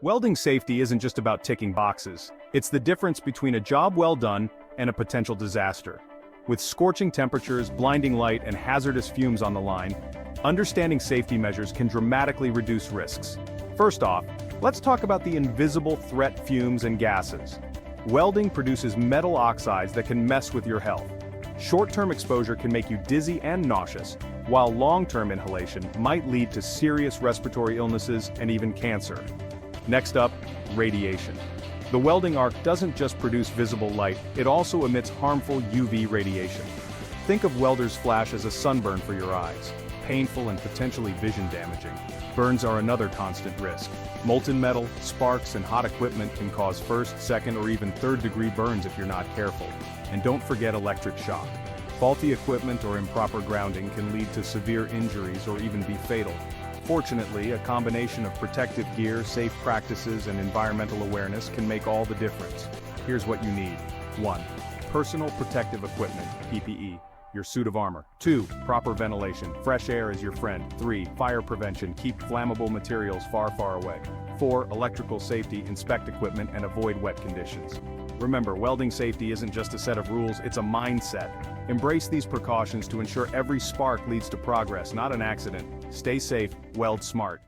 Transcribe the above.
Welding safety isn't just about ticking boxes. It's the difference between a job well done and a potential disaster. With scorching temperatures, blinding light, and hazardous fumes on the line, understanding safety measures can dramatically reduce risks. First off, let's talk about the invisible threat fumes and gases. Welding produces metal oxides that can mess with your health. Short-term exposure can make you dizzy and nauseous, while long-term inhalation might lead to serious respiratory illnesses and even cancer. Next up, radiation. The welding arc doesn't just produce visible light, it also emits harmful UV radiation. Think of welder's flash as a sunburn for your eyes, painful and potentially vision damaging. Burns are another constant risk. Molten metal, sparks, and hot equipment can cause first, second, or even third-degree burns if you're not careful. And don't forget electric shock. Faulty equipment or improper grounding can lead to severe injuries or even be fatal. Fortunately, a combination of protective gear, safe practices, and environmental awareness can make all the difference. Here's what you need. 1. Personal protective equipment, PPE, your suit of armor. 2. Proper ventilation, fresh air is your friend. 3. Fire prevention, keep flammable materials far, far away. 4. Electrical safety, inspect equipment and avoid wet conditions. Remember, welding safety isn't just a set of rules, it's a mindset. Embrace these precautions to ensure every spark leads to progress, not an accident. Stay safe, weld smart.